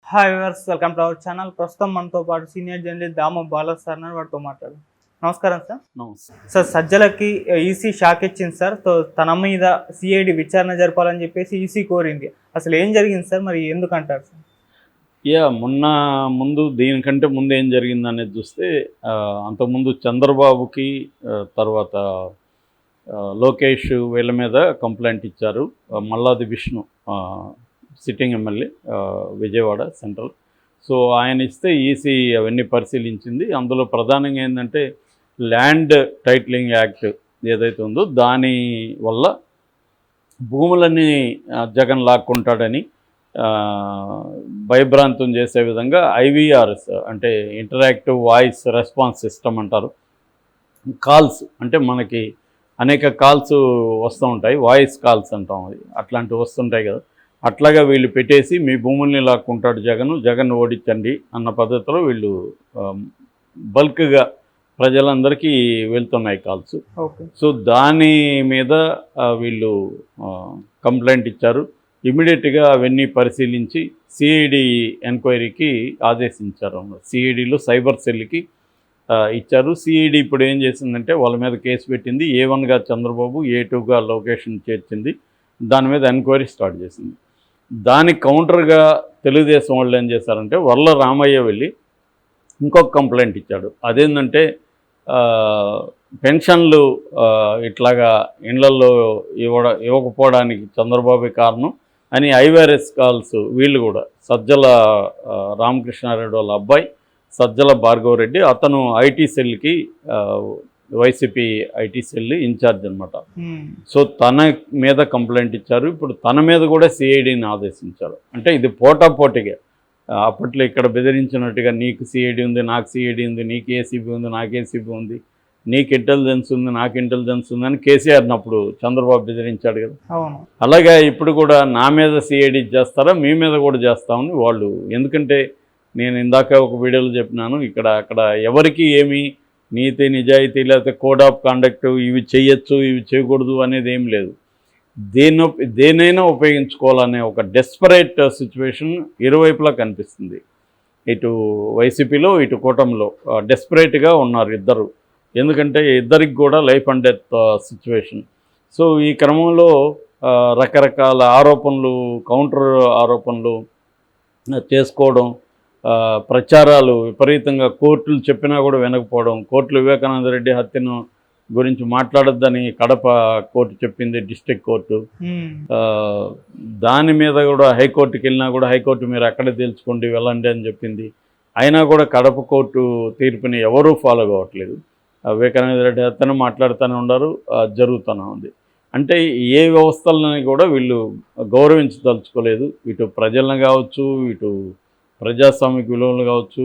Hi viewers, welcome to our channel. ప్రస్తుతం మనతో పాటు సీనియర్ జర్నలిస్ట్ దామ బాలా సార్ అని వాటితో మాట్లాడు. నమస్కారం సార్. నమస్తే సార్, సజ్జలకి ఈసీ షాక్ ఇచ్చింది సార్. తన మీద సిఐడి విచారణ జరపాలని చెప్పేసి ఈసీ కోరింది. అసలు ఏం జరిగింది సార్, మరి ఎందుకంటారు సార్? ముందు దీనికంటే ముందు ఏం జరిగింది అనేది చూస్తే అంతకుముందు చంద్రబాబుకి తర్వాత లోకేష్ వీళ్ళ మీద కంప్లైంట్ ఇచ్చారు. Malladi Vishnu sitting MLA Vijayawada central. So ఆయన ఇస్తే ఈసీ అవన్నీ పరిశీలించింది. అందులో ప్రధానంగా ఏంటంటే ల్యాండ్ టైటిలింగ్ యాక్ట్ ఏదైతే ఉందో దాని వల్ల భూములన్నీ జగన్ లాక్కుంటాడని భయభ్రాంతం చేసే విధంగా ఐవీఆర్ఎస్ అంటే ఇంటరాక్టివ్ వాయిస్ రెస్పాన్స్ సిస్టమ్ అంటారు. కాల్స్ అంటే మనకి అనేక కాల్స్ వస్తూ ఉంటాయి, వాయిస్ కాల్స్ అంటాం, అది అట్లాంటివి వస్తుంటాయి కదా. అట్లాగా వీళ్ళు పెట్టేసి మీ భూముల్ని లాక్కుంటాడు జగన్ ఓడించండి అన్న పద్ధతిలో వీళ్ళు బల్క్గా ప్రజలందరికీ వెళ్తున్నాయి కాల్స్. సో దాని మీద వీళ్ళు కంప్లైంట్ ఇచ్చారు. ఇమీడియట్గా అవన్నీ పరిశీలించి సిఐడి ఎంక్వైరీకి ఆదేశించారు. సిఐడిలో సైబర్ సెల్కి ఇచ్చారు. సిఐడి ఇప్పుడు ఏం చేసిందంటే వాళ్ళ మీద కేసు పెట్టింది. A1గా చంద్రబాబు, A2గా లొకేషన్ చేర్చింది. దాని మీద ఎంక్వైరీ స్టార్ట్ చేసింది. దానికి కౌంటర్గా తెలుగుదేశం వాళ్ళు ఏం చేశారంటే వర్ల రామయ్య వెళ్ళి ఇంకొక కంప్లైంట్ ఇచ్చాడు. అదేంటంటే పెన్షన్లు ఇట్లాగా ఇళ్లలో ఇవ్వకపోవడానికి చంద్రబాబు కారణం అని ఐవీఆర్ఎస్ కాల్స్ వీళ్ళు కూడా సజ్జల రామకృష్ణారెడ్డి వాళ్ళ అబ్బాయి సజ్జల భార్గవరెడ్డి, అతను ఐటీ సెల్కి వైసీపీ ఐటీ సెల్ ఇన్ఛార్జ్ అనమాట. సో తన మీద కంప్లైంట్ ఇచ్చారు. ఇప్పుడు తన మీద కూడా సిఐడిని ఆదేశించారు. అంటే ఇది పోటాపోటీగా అప్పట్లో ఇక్కడ బెదిరించినట్టుగా నీకు సిఐడి ఉంది, నాకు సిఐడి ఉంది, నీకు ఏసీబీ ఉంది, నాకు ఏసీబీ ఉంది, నీకు ఇంటెలిజెన్స్ ఉంది, నాకు ఇంటెలిజెన్స్ ఉంది అని కేసీఆర్ని అప్పుడు చంద్రబాబు బెదిరించాడు కదా. అలాగే ఇప్పుడు కూడా నా మీద సిఐడి చేస్తారా, మీ మీద కూడా చేస్తామని వాళ్ళు. ఎందుకంటే నేను ఇందాక ఒక వీడియోలో చెప్పినాను, అక్కడ ఎవరికి ఏమి నీతి నిజాయితీ లేకపోతే కోడ్ ఆఫ్ కాండక్ట్ ఇవి చేయొచ్చు ఇవి చేయకూడదు అనేది ఏం లేదు. దేనైనా ఉపయోగించుకోవాలనే ఒక డెస్పరేట్ సిచ్యువేషన్ ఇరువైపులా కనిపిస్తుంది. ఇటు వైసీపీలో ఇటు కూటమిలో డెస్పరేట్గా ఉన్నారు ఇద్దరు. ఎందుకంటే ఇద్దరికి కూడా life and death situation. So ఈ క్రమంలో రకరకాల ఆరోపణలు, కౌంటర్ ఆరోపణలు చేసుకోవడం, ప్రచారాలు విపరీతంగా, కోర్టులు చెప్పినా కూడా వినకపోవడం. కోర్టులు వివేకానంద రెడ్డి హత్యను గురించి మాట్లాడొద్దని కడప కోర్టు చెప్పింది, డిస్ట్రిక్ట్ కోర్టు. దాని మీద కూడా హైకోర్టుకి వెళ్ళినా కూడా హైకోర్టు మీరు అక్కడే తేల్చుకోండి వెళ్ళండి అని చెప్పింది. అయినా కూడా కడప కోర్టు తీర్పుని ఎవరూ ఫాలో కావట్లేదు. వివేకానంద రెడ్డి హత్యను మాట్లాడుతూనే ఉన్నారు, జరుగుతూనే ఉంది. అంటే ఏ వ్యవస్థలని కూడా వీళ్ళు గౌరవించదలుచుకోలేదు. ఇటు ప్రజలను కావచ్చు, ఇటు ప్రజాస్వామిక విలువలు కావచ్చు,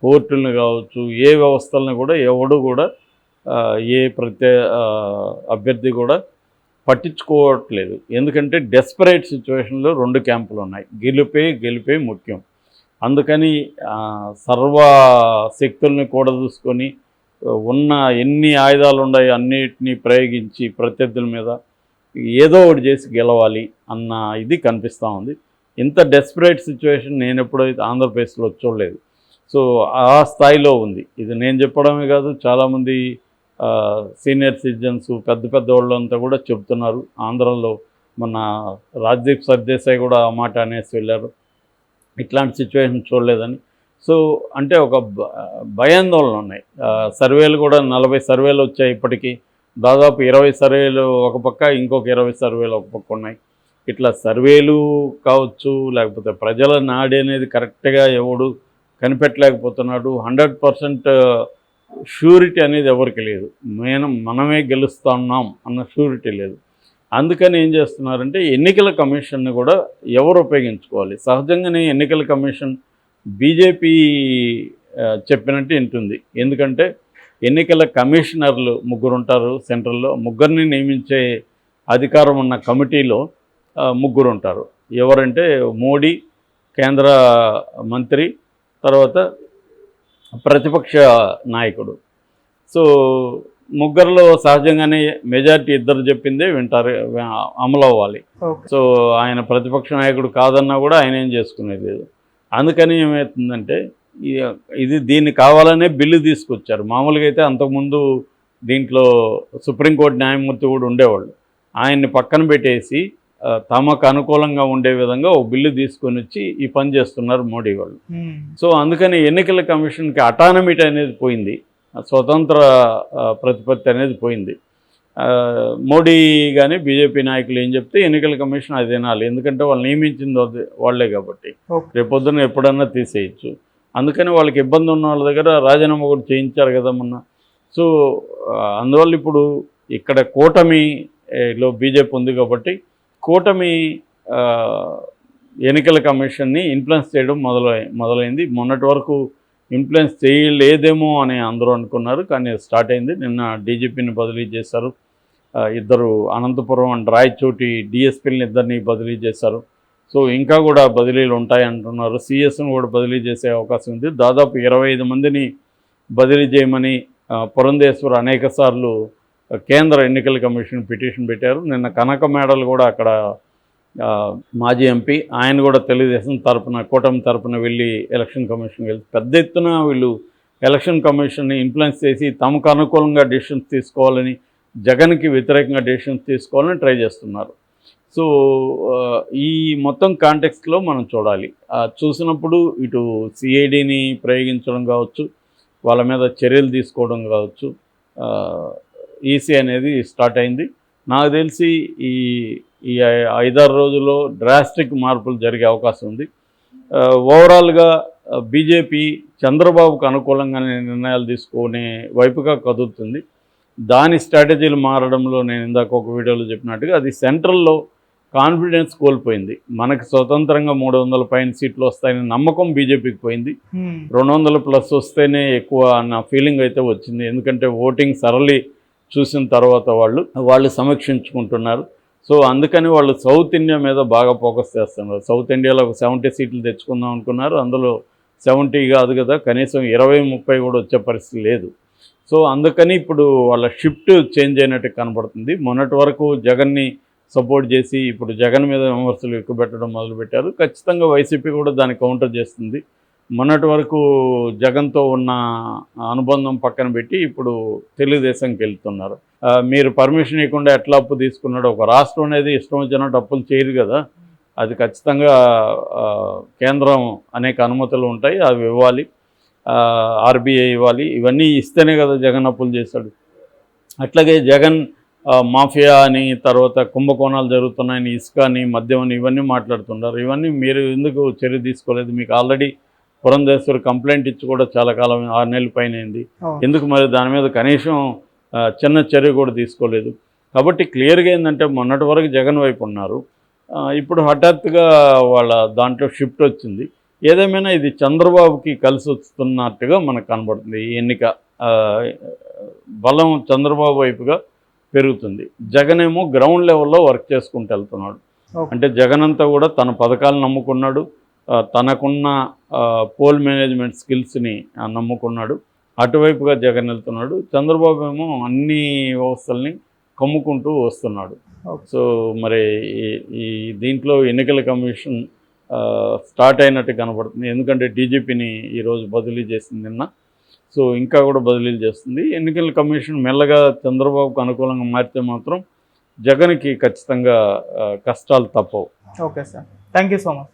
కోర్టులను కావచ్చు, ఏ వ్యవస్థలను కూడా ఎవడు కూడా ఏ అభ్యర్థి కూడా పట్టించుకోవట్లేదు. ఎందుకంటే డెస్పరేట్ సిచ్యువేషన్లో రెండు క్యాంపులు ఉన్నాయి. గెలిపే ముఖ్యం. అందుకని సర్వ శక్తుల్ని కూడా చూసుకొని ఉన్న ఎన్ని ఆయుధాలు ఉన్నాయి అన్నిటినీ ప్రయోగించి ప్రత్యర్థుల మీద ఏదో ఒకటి చేసి గెలవాలి అన్న ఇది కనిపిస్తూ ఉంది. ఇంత డెస్పరేట్ సిచ్యువేషన్ నేను ఎప్పుడైతే ఆంధ్రప్రదేశ్లో చూడలేదు. సో ఆ స్థాయిలో ఉంది. ఇది నేను చెప్పడమే కాదు, చాలామంది సీనియర్ సిటిజన్స్ పెద్ద వాళ్ళంతా కూడా చెప్తున్నారు. ఆంధ్రలో మన రాజ్దీప్ సర్దేశాయ్ కూడా ఆ మాట అనేసి వెళ్ళారు, ఇట్లాంటి సిచ్యువేషన్ చూడలేదని. సో అంటే ఒక భయాందోళన ఉన్నాయి. సర్వేలు కూడా 40 సర్వేలు వచ్చాయి ఇప్పటికీ. దాదాపు 20 సర్వేలు ఒక పక్క, ఇంకొక 20 సర్వేలు ఒక పక్క ఉన్నాయి. ఇట్లా సర్వేలు కావచ్చు, లేకపోతే ప్రజల నాడి అనేది కరెక్ట్గా ఎవడు కనిపెట్టలేకపోతున్నాడు. 100% షూరిటీ అనేది ఎవరికి లేదు. మనమే గెలుస్తున్నాం అన్న షూరిటీ లేదు. అందుకని ఏం చేస్తున్నారంటే ఎన్నికల కమిషన్ని కూడా ఎవరు ఉపయోగించుకోవాలి. సహజంగానే ఎన్నికల కమిషన్ బీజేపీ చెప్పినట్టు వింటుంది. ఎందుకంటే ఎన్నికల కమిషనర్లు 3 ఉంటారు సెంట్రల్లో. 3 నియమించే అధికారం ఉన్న కమిటీలో 3 ఉంటారు. ఎవరంటే మోడీ, కేంద్ర మంత్రి, తర్వాత ప్రతిపక్ష నాయకుడు. సో 3లో సహజంగానే మెజారిటీ 2 చెప్పిందే వింటారు, అమలు అవ్వాలి. సో ఆయన ప్రతిపక్ష నాయకుడు కాదన్నా కూడా ఆయన ఏం చేసుకునేది లేదు. అందుకని ఏమవుతుందంటే దీన్ని కావాలనే బిల్లు తీసుకొచ్చారు. మామూలుగా అయితే అంతకుముందు దీంట్లో సుప్రీంకోర్టు న్యాయమూర్తి కూడా ఉండేవాళ్ళు. ఆయన్ని పక్కన పెట్టేసి తమకు అనుకూలంగా ఉండే విధంగా ఒక బిల్లు తీసుకొని వచ్చి ఈ పని చేస్తున్నారు మోడీ వాళ్ళు. సో అందుకని ఎన్నికల కమిషన్కి అటానమిటీ అనేది పోయింది, స్వతంత్ర ప్రతిపత్తి అనేది పోయింది. మోడీ కానీ బీజేపీ నాయకులు ఏం చెప్తే ఎన్నికల కమిషన్ అది వినాలి, ఎందుకంటే వాళ్ళు నియమించింది వాళ్ళే కాబట్టి. రేపొద్దున ఎప్పుడన్నా తీసేయచ్చు. అందుకని వాళ్ళకి ఇబ్బంది ఉన్న వాళ్ళ దగ్గర రాజీనామా కూడా చేయించారు కదా మొన్న. సో అందువల్ల ఇప్పుడు ఇక్కడ కూటమిలో బీజేపీ ఉంది కాబట్టి కూటమి ఎన్నికల కమిషన్ని ఇన్ఫ్లుయెన్స్ చేయడం మొదలైంది. మొన్నటి వరకు ఇన్ఫ్లుయెన్స్ చేయలేదేమో అని అందరూ అనుకున్నారు, కానీ స్టార్ట్ అయింది. నిన్న డీజీపీని బదిలీ చేశారు, ఇద్దరు అనంతపురం అండ్ రాయచోటి డిఎస్పీలని ఇద్దరిని బదిలీ చేశారు. సో ఇంకా కూడా బదిలీలు ఉంటాయంటున్నారు. సిఎస్ను కూడా బదిలీ చేసే అవకాశం ఉంది. దాదాపు 25 మందిని బదిలీ చేయమని పురంధేశ్వర్ అనేక సార్లు కేంద్ర ఎన్నికల కమిషన్ పిటిషన్ పెట్టారు. నిన్న కనక మేడలు కూడా అక్కడ మాజీ ఎంపీ ఆయన కూడా తెలుగుదేశం తరపున కూటమి తరపున వెళ్ళి ఎలక్షన్ కమిషన్కి వెళ్తే పెద్ద ఎత్తున వీళ్ళు ఎలక్షన్ కమిషన్ని ఇన్ఫ్లుయెన్స్ చేసి తమకు అనుకూలంగా డెసిషన్స్ తీసుకోవాలని, జగన్కి వ్యతిరేకంగా డెసిషన్స్ తీసుకోవాలని ట్రై చేస్తున్నారు. సో ఈ మొత్తం కాంటెక్స్ట్లో మనం చూడాలి. చూసినప్పుడు ఇటు సిఐడిని ప్రయోగించడం కావచ్చు, వాళ్ళ మీద చర్యలు తీసుకోవడం కావచ్చు, ఈసీ అనేది స్టార్ట్ అయింది. నాకు తెలిసి ఈ 5-6 రోజుల్లో డ్రాస్టిక్ మార్పులు జరిగే అవకాశం ఉంది. ఓవరాల్గా బీజేపీ చంద్రబాబుకు అనుకూలంగానే నిర్ణయాలు తీసుకునే వైపుగా కదులుతుంది. దాని స్ట్రాటజీలు మారడంలో నేను ఇందాక ఒక వీడియోలో చెప్పినట్టుగా అది సెంట్రల్లో కాన్ఫిడెన్స్ కోల్పోయింది. మనకు స్వతంత్రంగా 300 పైన సీట్లు వస్తాయని నమ్మకం బీజేపీకి పోయింది. 200+ వస్తేనే ఎక్కువ అన్న ఫీలింగ్ అయితే వచ్చింది. ఎందుకంటే ఓటింగ్ సరళి చూసిన తర్వాత వాళ్ళు సమీక్షించుకుంటున్నారు. సో అందుకని వాళ్ళు సౌత్ ఇండియా మీద బాగా ఫోకస్ చేస్తున్నారు. సౌత్ ఇండియాలో ఒక 70 సీట్లు తెచ్చుకుందాం అనుకున్నారు. అందులో 70 కాదు కదా, కనీసం 20-30 కూడా వచ్చే పరిస్థితి లేదు. సో అందుకని ఇప్పుడు వాళ్ళ షిఫ్ట్ చేంజ్ అయినట్టు కనపడుతుంది. మొన్నటి వరకు జగన్ని సపోర్ట్ చేసి ఇప్పుడు జగన్ మీద విమర్శలు ఎక్కువ పెట్టడం మొదలుపెట్టారు. ఖచ్చితంగా వైసీపీ కూడా దాన్ని కౌంటర్ చేస్తుంది. మొన్నటి వరకు జగన్తో ఉన్న అనుబంధం పక్కన పెట్టి ఇప్పుడు తెలుగుదేశంకి వెళ్తున్నారు. మీరు పర్మిషన్ ఇవ్వకుండా ఎట్లా అప్పు తీసుకున్నాడు? ఒక రాష్ట్రం అనేది ఇష్టం వచ్చినట్టు అప్పులు చేయరు కదా, అది ఖచ్చితంగా కేంద్రం అనేక అనుమతులు ఉంటాయి, అవి ఇవ్వాలి, ఆర్బీఐ ఇవ్వాలి. ఇవన్నీ ఇస్తేనే కదా జగన్ అప్పులు చేశాడు. అట్లాగే జగన్ మాఫియా అని, తర్వాత కుంభకోణాలు జరుగుతున్నాయని, ఇసుక అని, మద్యం అని ఇవన్నీ మాట్లాడుతున్నారు. ఇవన్నీ మీరు ఎందుకు చర్య తీసుకోలేదు? మీకు ఆల్రెడీ పురంధేశ్వర్ కంప్లైంట్ ఇచ్చి కూడా చాలా కాలం 6 నెలల పైన అయింది. ఎందుకు మరి దాని మీద కనీసం చిన్న చర్య కూడా తీసుకోలేదు? కాబట్టి క్లియర్గా ఏంటంటే మొన్నటి వరకు జగన్ వైపు ఉన్నారు, ఇప్పుడు హఠాత్తుగా వాళ్ళ దాంట్లో షిఫ్ట్ వచ్చింది. ఏదేమైనా ఇది చంద్రబాబుకి కలిసి వస్తున్నట్టుగా మనకు కనబడుతుంది. ఈ ఎన్నిక బలం చంద్రబాబు వైపుగా పెరుగుతుంది. జగన్ ఏమో గ్రౌండ్ లెవెల్లో వర్క్ చేసుకుంటూ వెళ్తున్నాడు. అంటే జగన్ అంతా కూడా తన పథకాలు నమ్ముకున్నాడు, తనకున్న పోల్ మేనేజ్మెంట్ స్కిల్స్ని నమ్ముకున్నాడు, అటువైపుగా జగన్ వెళ్తున్నాడు. చంద్రబాబు ఏమో అన్ని వ్యవస్థల్ని కమ్ముకుంటూ వస్తున్నాడు. సో మరి ఈ దీంట్లో ఎన్నికల కమిషన్ స్టార్ట్ అయినట్టు కనబడుతుంది. ఎందుకంటే డీజీపీని ఈరోజు బదిలీ చేసింది నిన్న. సో ఇంకా కూడా బదిలీలు చేస్తుంది. ఎన్నికల కమిషన్ మెల్లగా చంద్రబాబుకు అనుకూలంగా మారితే మాత్రం జగన్కి ఖచ్చితంగా కష్టాలు తప్పవు. Okay sir, thank you so much.